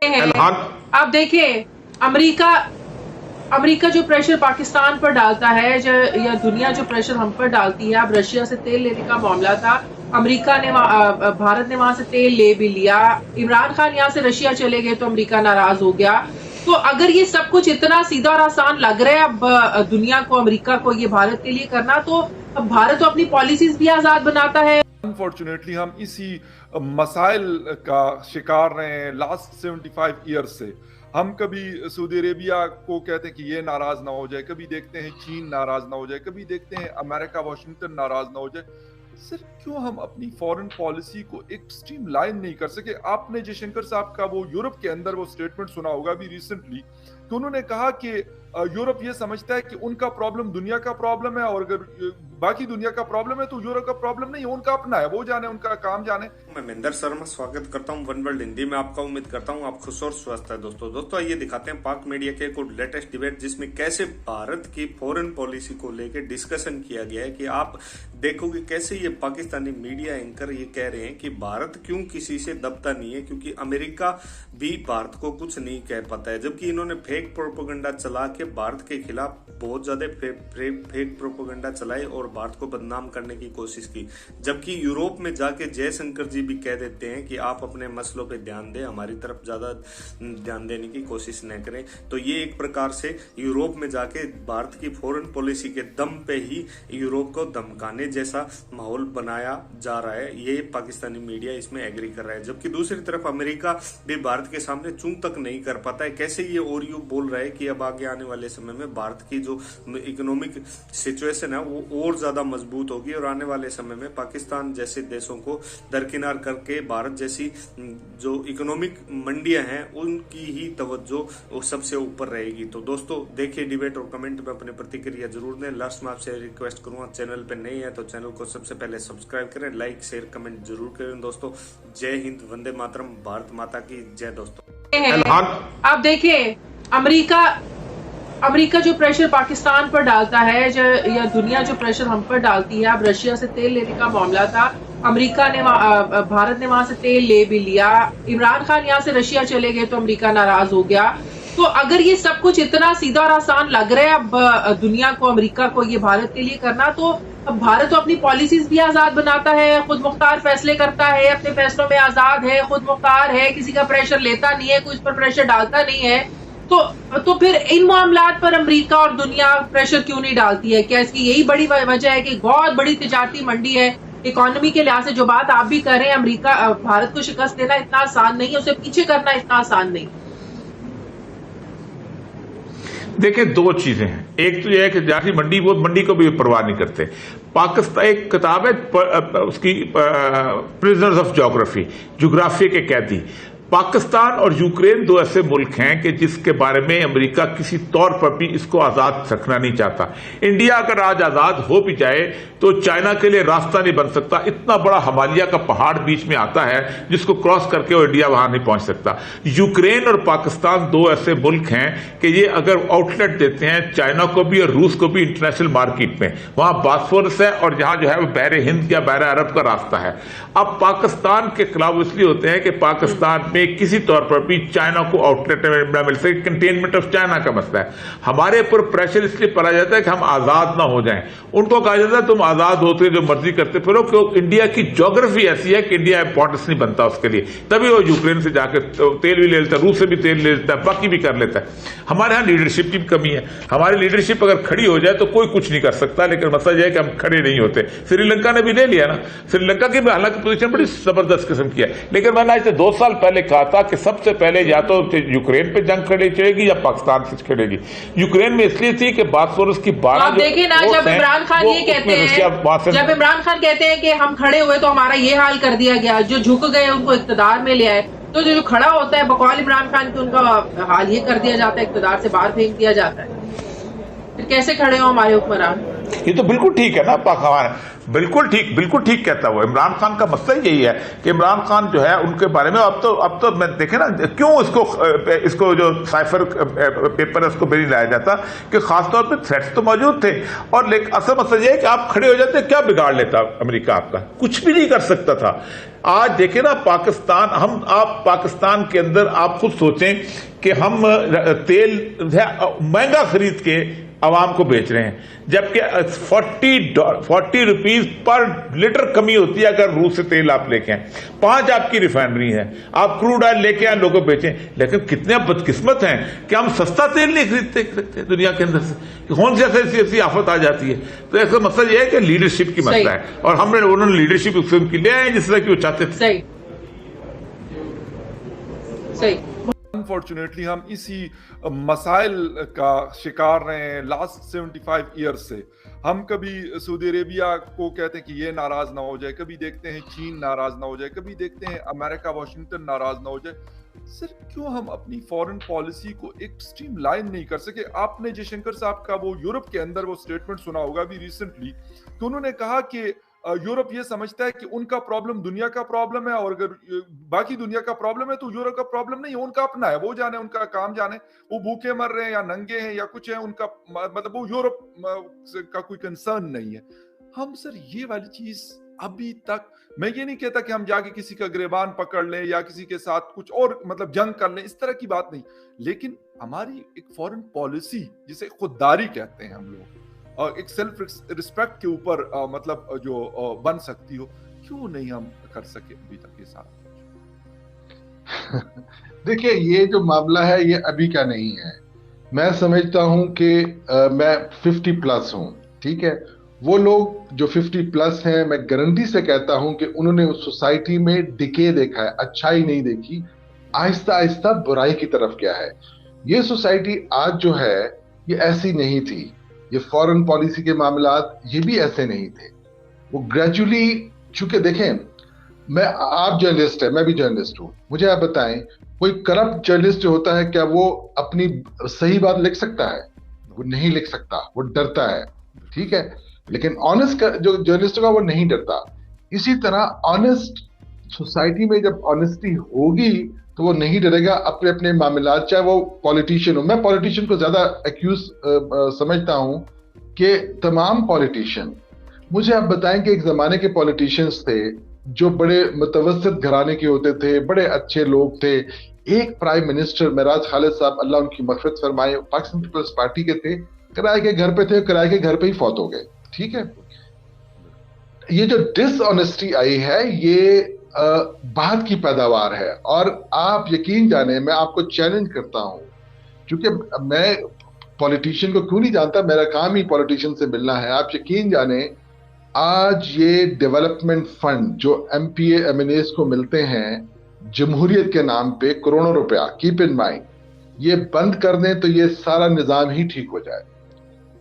हैं। आप देखें अमेरिका जो प्रेशर पाकिस्तान पर डालता है या दुनिया जो प्रेशर हम पर डालती है। अब रशिया से तेल लेने का मामला था, भारत ने वहां से तेल ले भी लिया। इमरान खान यहाँ से रशिया चले गए तो अमेरिका नाराज हो गया। तो अगर ये सब कुछ इतना सीधा और आसान लग रहा है अब दुनिया को, अमेरिका को, ये भारत के लिए करना, तो अब भारत तो अपनी पॉलिसीज भी आजाद बनाता है। अनफॉर्चुनेटली हम इसी मसाइल का शिकार रहे हैं लास्ट 75 ईयर्स से। हम कभी सऊदी अरेबिया को कहते हैं कि ये नाराज ना हो जाए, कभी देखते हैं चीन नाराज ना हो जाए, कभी देखते हैं अमेरिका वाशिंगटन नाराज ना हो जाए। सर क्यों हम अपनी फॉरेन पॉलिसी को एक स्ट्रीम लाइन नहीं कर सके? आपने जयशंकर साहब का वो यूरोप के अंदर वो स्टेटमेंट सुना होगा अभी रिसेंटली, कि उन्होंने कहा कि यूरोप ये समझता है कि उनका प्रॉब्लम दुनिया का प्रॉब्लम है, और अगर बाकी दुनिया का प्रॉब्लम है तो यूरोप का प्रॉब्लम नहीं है, उनका अपना है, वो जाने, उनका काम जाने। मैं महेंद्र शर्मा स्वागत करता हूं वन वर्ल्ड हिंदी में आपका। उम्मीद करता हूं आप खुश और स्वस्थ है। दोस्तों आइए दिखाते हैं पाक मीडिया के कुछ लेटेस्ट डिबेट, जिसमें कैसे भारत की फॉरेन पॉलिसी को लेकर डिस्कशन किया गया है। कि आप देखोगे कैसे ये पाकिस्तानी मीडिया एंकर ये कह रहे हैं कि भारत क्यों किसी से दबता नहीं है, क्योंकि अमेरिका भी भारत को कुछ नहीं कह पाता है। जबकि इन्होंने फेक प्रोपेगेंडा चला के भारत के खिलाफ बहुत ज्यादा फेक प्रोपेगेंडा चलाए और भारत को बदनाम करने की कोशिश की। जबकि यूरोप में जाके जयशंकर जी भी कह देते हैं कि आप अपने मसलों पे ध्यान दें, हमारी तरफ ज्यादा ध्यान देने की कोशिश न करें। तो ये एक प्रकार से यूरोप में जाके भारत की फॉरेन पॉलिसी के दम पे ही यूरोप को धमकाने जैसा माहौल बनाया जा रहा है। ये पाकिस्तानी मीडिया इसमें एग्री कर रहा है। जबकि दूसरी तरफ अमेरिका भी भारत के सामने चूं तक नहीं कर पाता है। कैसे ये ओरियो बोल रहा है कि अब आगे आने वाले समय में भारत की जो इकोनॉमिक सिचुएशन है वो और ज्यादा मजबूत होगी, और आने वाले समय में पाकिस्तान जैसे देशों को दरकिनार करके भारत जैसी जो इकोनॉमिक मंडियां हैं उनकी ही तवज्जो वो सबसे ऊपर रहेगी। तो दोस्तों देखिए डिबेट और कमेंट में अपनी प्रतिक्रिया जरूर दें। लास्ट में आपसे रिक्वेस्ट करूंगा, चैनल पे नए हैं तो चैनल को सबसे पहले सब्सक्राइब करें, लाइक शेयर कमेंट जरूर करें। दोस्तों जय हिंद, वंदे मातरम, भारत माता की जय। दोस्तों आप देखिए अमेरिका जो प्रेशर पाकिस्तान पर डालता है या दुनिया जो प्रेशर हम पर डालती है। अब रशिया से तेल लेने का मामला था, भारत ने वहां से तेल ले भी लिया। इमरान खान यहाँ से रशिया चले गए तो अमेरिका नाराज हो गया। तो अगर ये सब कुछ इतना सीधा और आसान लग रहा है अब दुनिया को, अमेरिका को, ये भारत के लिए करना, तो अब भारत तो अपनी पॉलिसीज भी आजाद बनाता है, खुद मुख्तार फैसले करता है, अपने फैसलों में आजाद है, खुद मुख्तार है, किसी का प्रेशर लेता नहीं है, कोई उस पर प्रेशर डालता नहीं है। तो फिर इन मामलात पर अमेरिका और दुनिया प्रेशर क्यों नहीं डालती है? क्या इसकी यही बड़ी वजह है कि बहुत बड़ी तिजारती मंडी है, इकोनॉमी के लिहाज से जो बात आप भी कर रहे हैं, भारत को शिकस्त देना इतना आसान नहीं है, उसे पीछे करना इतना आसान नहीं। देखिए दो चीजें हैं, एक तो यह है कि तिजारती मंडी, वो मंडी को भी परवाह नहीं करते। पाकिस्तान एक किताब है उसकी प्रिजनर्स ऑफ ज्योग्राफी, ज्योग्राफी के कैदी। पाकिस्तान और यूक्रेन दो ऐसे मुल्क हैं कि जिसके बारे में अमेरिका किसी तौर पर भी इसको आजाद रखना नहीं चाहता। इंडिया अगर आज आजाद हो भी जाए तो चाइना के लिए रास्ता नहीं बन सकता। इतना बड़ा हिमालय का पहाड़ बीच में आता है जिसको क्रॉस करके वो इंडिया वहां नहीं पहुंच सकता। यूक्रेन और पाकिस्तान दो ऐसे मुल्क हैं कि ये अगर आउटलेट देते हैं चाइना को भी और रूस को भी इंटरनेशनल मार्केट में, वहां बास्फोरस है और जहां जो है वो बहरे हिंद या बहरे अरब का रास्ता है। अब पाकिस्तान के खिलाफ इसलिए होते हैं कि पाकिस्तान किसी तौर पर भी चाइना को आउटलेट न मिल सके, कंटेनमेंट ऑफ चाइना का मसला है। हमारे ऊपर प्रेशर इसलिए पड़ा जाता है कि हम आजाद ना हो जाएं। उनको कहा जाता है तुम आजाद होते जो मर्जी करते फिरो, क्योंकि इंडिया की ज्योग्राफी ऐसी है कि इंडिया इंपॉर्टेंस नहीं बनता उसके लिए। तभी वो यूक्रेन से जाकर तेल भी ले लेता है, रूस से भी तेल ले लेता है, बाकी भी कर लेता है। हमारे यहाँ लीडरशिप की कमी है। हमारी लीडरशिप अगर खड़ी हो जाए तो कोई कुछ नहीं कर सकता, लेकिन मसला यह है कि हम खड़े नहीं होते। श्रीलंका ने भी ले लिया ना, श्रीलंका की हालांकि पोजीशन बड़ी जबरदस्त किस्म की है, लेकिन मैंने आज से 2 साल पहले कहा था कि सबसे पहले या तो यूक्रेन पे जंग चलेगी या पाकिस्तान से चलेगी। यूक्रेन में इसलिए थी कि बास्फोरस की 12 देखिए ना, जब इमरान खान ये कहते हैं, जब इमरान खान कहते हैं कि हम खड़े हुए तो हमारा ये हाल कर दिया गया, जो झुक गए उनको इक्तदार में ले आए, तो जो खड़ा होता है बकौल इमरान खान के उनका हाल ये कर दिया जाता है, इक्तदार से बाहर फेंक दिया जाता है। फिर कैसे खड़े हो हमारे हुक्मरान? ये तो बिल्कुल ठीक है ना पाक हमारा, बिल्कुल ठीक कहता है वो। इमरान खान का मसला यही है कि इमरान खान जो है उनके बारे में अब तो मैं देखे ना क्यों इसको जो साइफर पेपर है उसको भी नहीं लाया जाता, कि खासतौर पे थ्रेट्स तो मौजूद थे, और लेकिन असल मसला ये है कि आप खड़े हो जाते, क्या बिगाड़ लेता अमेरिका आपका? कुछ भी नहीं कर सकता था। आज देखें ना पाकिस्तान, आप पाकिस्तान के अंदर आप खुद सोचें कि हम तेल महंगा खरीद के आवाम को बेच रहे हैं, जबकि 40 रुपीज पर लीटर कमी होती है अगर रूस से तेल आप लेके आए। 5 आपकी रिफाइनरी है, आप क्रूड ऑयल लेके आए लोगों को बेचें, लेकिन कितने बदकिस्मत हैं कि हम सस्ता तेल नहीं खरीदते दुनिया के अंदर से। कौन सी ऐसी आफत आ जाती है? तो ऐसा मसला यह है कि लीडरशिप की मसला है, और उन्होंने लीडरशिप उनकी ले आए जिस तरह की वो चाहते थे। सही। अनफॉर्चुनेटली हम इसी मसाइल का शिकार रहे हैं लास्ट 75 ईयर्स से। हम कभी सऊदी अरेबिया को कहते हैं कि ये नाराज ना हो जाए, कभी देखते हैं चीन नाराज ना हो जाए, कभी देखते हैं अमेरिका वाशिंगटन नाराज ना हो जाए। सर क्यों हम अपनी फॉरेन पॉलिसी को एक स्ट्रीम लाइन नहीं कर सके? आपने जयशंकर साहब का वो यूरोप के अंदर वो स्टेटमेंट सुना होगा अभी रिसेंटली, कि उन्होंने कहा कि यूरोप ये समझता है कि उनका प्रॉब्लम दुनिया का प्रॉब्लम है, और अगर बाकी दुनिया का प्रॉब्लम है तो यूरोप का प्रॉब्लम नहीं है, उनका अपना है, वो जाने, उनका काम जाने, वो भूखे मर रहे हैं या नंगे हैं या कुछ है, उनका मतलब वो यूरोप का कोई कंसर्न नहीं है। हम सर ये वाली चीज अभी तक, मैं ये नहीं कहता कि हम जाके किसी का गिरबान पकड़ लें या किसी के साथ कुछ और मतलब जंग कर लें, इस तरह की बात नहीं, लेकिन हमारी एक फॉरेन पॉलिसी जिसे खुददारी कहते हैं हम लोग, एक सेल्फ रिस्पेक्ट के ऊपर मतलब जो बन सकती हो, क्यों नहीं हम कर सके अभी तक ये सारा? देखिए ये जो मामला है ये अभी का नहीं है। मैं समझता हूं कि मैं 50 प्लस हूं, ठीक है। वो लोग जो 50 प्लस हैं, मैं गारंटी से कहता हूं कि उन्होंने उस सोसाइटी में डिके देखा है, अच्छाई नहीं देखी, आहिस्ता आहिस्ता बुराई की तरफ गया है। ये सोसाइटी आज जो है ये ऐसी नहीं थी, ये फॉरेन पॉलिसी के मामलात ये भी ऐसे नहीं थे। वो ग्रेजुअली, चूंकि देखें आप जर्नलिस्ट है, मैं भी जर्नलिस्ट हूं, मुझे आप बताएं कोई करप्ट जर्नलिस्ट जो होता है क्या वो अपनी सही बात लिख सकता है? वो नहीं लिख सकता, वो डरता है, ठीक है। लेकिन ऑनेस्ट जो जर्नलिस्ट होगा वो नहीं डरता। इसी तरह ऑनेस्ट सोसाइटी में जब ऑनेस्टी होगी तो वो नहीं डरेगा अपने अपने मामलात, चाहे वो पॉलिटिशियन हो। मैं पॉलिटिशियन को ज्यादा एक्यूज समझता हूं कि तमाम पॉलिटिशियन, मुझे आप बताएं कि एक जमाने के पॉलिटिशियंस थे जो बड़े मुतवस्सित घराने के होते थे, बड़े अच्छे लोग थे। एक प्राइम मिनिस्टर मेराज खालिद साहब, अल्लाह उनकी मग़फ़िरत फरमाए, पाकिस्तान पीपल्स पार्टी के थे, किराए के घर पे थे, किराए के घर पे ही फौत हो गए, ठीक है। ये जो डिसऑनेस्टी आई है ये बाद की पैदावार है, और आप यकीन जाने, मैं आपको चैलेंज करता हूं, क्योंकि मैं पॉलिटिशियन को क्यों नहीं जानता, मेरा काम ही पॉलिटिशियन से मिलना है। आप यकीन जाने आज ये डेवलपमेंट फंड जो MPA MNAs को मिलते हैं जमहूरियत के नाम पे करोड़ों रुपया, कीप इन माइंड, ये बंद कर दें तो ये सारा निजाम ही ठीक हो जाए,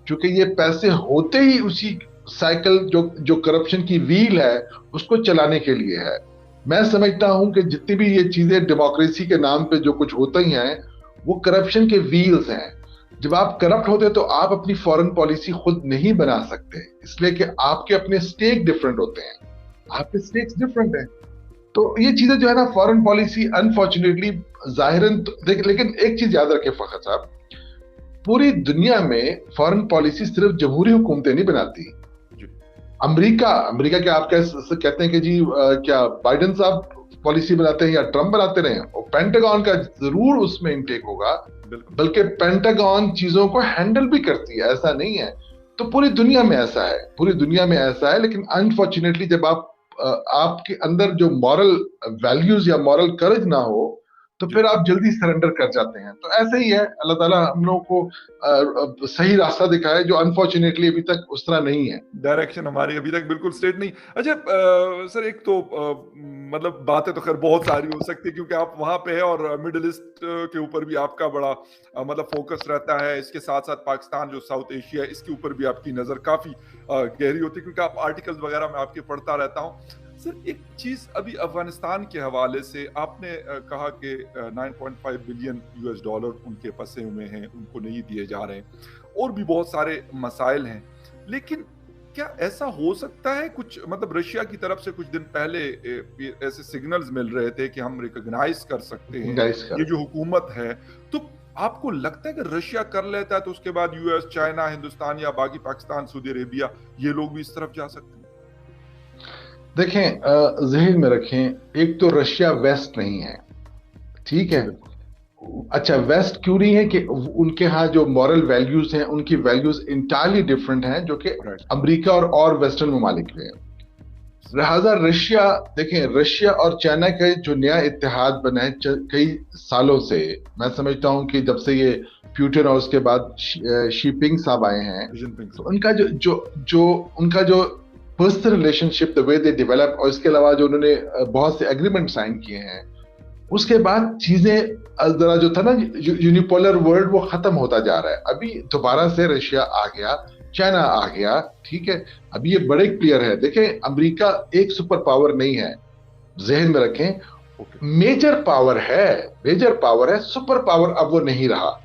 क्योंकि ये पैसे होते ही उसी साइकिल जो करप्शन की व्हील है उसको चलाने के लिए है। मैं समझता हूं कि जितनी भी ये चीजें डेमोक्रेसी के नाम पे जो कुछ होते ही हैं वो करप्शन के व्हील्स हैं। जब आप करप्ट होते तो आप अपनी फॉरेन पॉलिसी खुद नहीं बना सकते, इसलिए कि आपके अपने स्टेक डिफरेंट होते हैं, आपके स्टेक्स डिफरेंट हैं। तो ये चीजें जो है ना, फॉरेन पॉलिसी अनफॉर्चुनेटली जाहिरन लेकिन एक चीज याद रखें फखर साहब, पूरी दुनिया में फॉरेन पॉलिसी सिर्फ जमहूरी हुकूमतें नहीं बनाती। अमेरिका के आप कहते हैं कि जी क्या बाइडेन साहब पॉलिसी बनाते हैं या ट्रम्प बनाते रहे, और पेंटागन का जरूर उसमें इनटेक होगा, बल्कि पेंटागन चीजों को हैंडल भी करती है, ऐसा नहीं है। तो पूरी दुनिया में ऐसा है, पूरी दुनिया में ऐसा है। लेकिन अनफॉर्चुनेटली जब आपके अंदर जो मॉरल वैल्यूज या मॉरल करेज ना हो तो फिर आप जल्दी सरेंडर कर जाते हैं। तो ऐसे ही है, अल्लाह ताला हम लोगों को सही रास्ता दिखाए जो अनफॉर्चुनेटली अभी तक उस तरह नहीं है। डायरेक्शन हमारी अभी तक बिल्कुल स्ट्रेट नहीं। अच्छा सर, एक तो मतलब बातें तो खैर बहुत सारी हो सकती है क्योंकि आप वहां पे है और मिडिल ईस्ट के ऊपर भी आपका बड़ा मतलब फोकस रहता है। इसके साथ साथ पाकिस्तान जो साउथ एशिया, इसके ऊपर भी आपकी नजर काफी गहरी होती है क्योंकि आप आर्टिकल्स वगैरह में आपके पढ़ता रहता हूँ। सर एक चीज अभी अफगानिस्तान के हवाले से आपने कहा कि 9.5 बिलियन यूएस डॉलर उनके फंसे हुए हैं, उनको नहीं दिए जा रहे हैं और भी बहुत सारे मसाइल हैं, लेकिन क्या ऐसा हो सकता है कुछ मतलब रशिया की तरफ से कुछ दिन पहले ऐसे सिग्नल्स मिल रहे थे कि हम रिकॉग्नाइज कर सकते हैं ये जो हुकूमत है, तो आपको लगता है कि रशिया कर लेता है तो उसके बाद यूएस, चाइना, हिंदुस्तान या बाकी पाकिस्तान, सऊदी अरेबिया ये लोग भी इस तरफ जा सकते हैं? देखें, ज़हन में रखें, एक तो रशिया वेस्ट नहीं है, ठीक है। अच्छा, वेस्ट क्यों नहीं है कि उनके यहाँ जो मॉरल वैल्यूज हैं, उनकी वैल्यूज इंटायरली डिफरेंट हैं जो कि अमेरिका और वेस्टर्न ममालिक में है। लिहाजा रशिया, देखें, रशिया और चाइना का जो नया इत्तेहाद बना है कई सालों से, मैं समझता हूं कि जब से ये प्यूटिन और उसके बाद शीपिंग साहब आए हैं, तो उनका उनका जो personal relationship, the way they develop, और इसके अलावा जो उन्होंने बहुत से एग्रीमेंट साइन किए हैं, उसके बाद चीजें जरा जो था ना यूनिपोलर वर्ल्ड, वो खत्म होता जा रहा है। अभी दोबारा से रशिया आ गया, चाइना आ गया, ठीक है। अभी ये बड़े प्लेयर है। देखें, अमेरिका एक सुपर पावर नहीं है, जहन में रखें, मेजर पावर है, सुपर पावर अब वो नहीं रहा।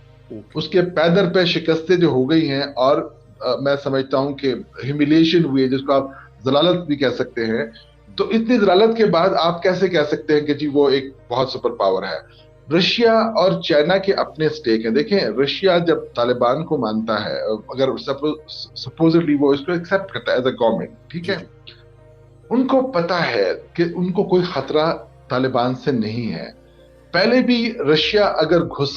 उसके पैदर पे शिकस्तें जो हो गई हैं, और मैं समझता हूं कि ह्यूमिलिएशन हुई है, जिसको आप जलालत भी कह सकते हैं। तो इतनी जलालत के बाद आप कैसे कह सकते हैं कि जी वो एक बहुत सुपर पावर है? रशिया और चाइना के अपने स्टेक है। देखें, रशिया जब तालिबान को मानता है, अगर सपोजिटली वो इसको एक्सेप्ट करता है एज अ गवर्नमेंट, ठीक है, उनको पता है कि उनको कोई खतरा तालिबान से नहीं है। पहले भी रशिया अगर घुस